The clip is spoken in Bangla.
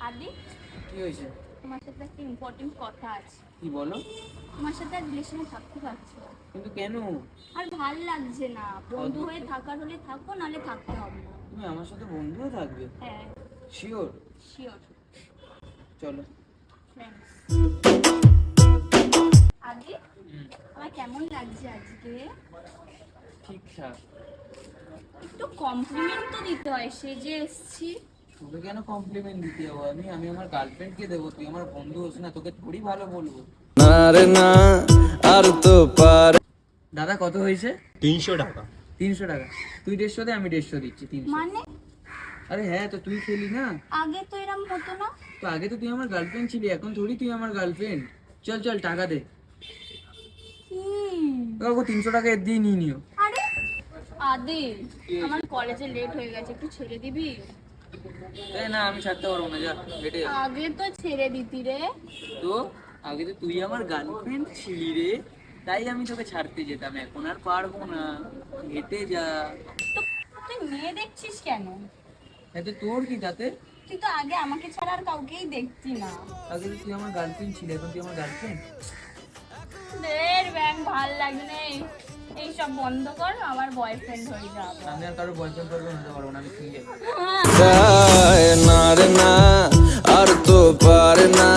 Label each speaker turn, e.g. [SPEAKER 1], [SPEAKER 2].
[SPEAKER 1] আদি,
[SPEAKER 2] কি হয়েছে?
[SPEAKER 1] তোমার সাথে একটা ইম্পর্টেন্ট কথা আছে।
[SPEAKER 2] কি বলো?
[SPEAKER 1] তোমার সাথে আর রিলেশনে থাকতে পারছি না।
[SPEAKER 2] কিন্তু কেন?
[SPEAKER 1] আর ভাল লাগছে না। বন্ধু হয়ে থাকার হলে থাকো, নাহলে থাকতে হবে না।
[SPEAKER 2] তুমি আমার সাথে বন্ধুও থাকবে?
[SPEAKER 1] হ্যাঁ,
[SPEAKER 2] শিওর?
[SPEAKER 1] শিওর।
[SPEAKER 2] চলো।
[SPEAKER 1] ফ্রেন্ডস। আদি, আমার কেমন লাগছে আজকে?
[SPEAKER 2] ঠিকঠাক।
[SPEAKER 1] একটু কমপ্লিমেন্ট তো দিতে হয়, সেজে এসছি।
[SPEAKER 2] তোকে কেন কমপ্লিমেন্ট দিতে যাবো আমি? আমি আমার গার্লফ্রেন্ডকে দেবো, তুই আমার বন্ধু হোস না, তোকে থোড়ি ভালো বলবো।
[SPEAKER 3] না রে না, আর তো পার।
[SPEAKER 2] দাদা কত হয়েছে?
[SPEAKER 4] 300 টাকা।
[SPEAKER 2] 300 টাকা। তুই 150 দে, আমি 150 দিচ্ছি। 300।
[SPEAKER 1] মানে
[SPEAKER 2] আরে হ্যাঁ, তো তুই খেলি না।
[SPEAKER 1] আগে তো এরম হতো না।
[SPEAKER 2] তো আগে তো তুই আমার গার্লফ্রেন্ড ছিলি, এখন থোড়ি তুই আমার গার্লফ্রেন্ড। চল চল, টাকা দে। কাকু 300 টাকা এর দিয়ে নিয়ে নিও।
[SPEAKER 1] আরে আদি, আমার কলেজে লেট হয়ে গেছে, একটু ছেড়ে দিবি?
[SPEAKER 2] এ না, আমি ছাড়তে পারবো না, যা হেঁটে যা।
[SPEAKER 1] আগে তো ছেড়ে দিতি রে।
[SPEAKER 2] তো আগে তো তুই আমার গার্লফ্রেন্ড ছিলি রে, তাই আমি তোকে ছাড়তে যেতাম, এখন আর পারবো না। হেঁটে যা।
[SPEAKER 1] তো তুই মেয়ে দেখছিস কেন?
[SPEAKER 2] এতে তোর কি তাতে?
[SPEAKER 1] তুই তো আগে আমাকে ছাড়া আর কাউকেই দেখতি না।
[SPEAKER 2] আগে তো তুই আমার গার্লফ্রেন্ড ছিলি, এখন তুই আমার গার্লফ্রেন্ড।
[SPEAKER 1] দের ব্যাং ভাল লাগে না। এইসব বন্ধ কর, আমার বয়ফ্রেন্ড হয়ে যা।
[SPEAKER 2] আমি আর কারো বয়ফ্রেন্ড করবো হতে পারবো না, আমি সিঙ্গেল।
[SPEAKER 3] না রে না, আর তো পার না।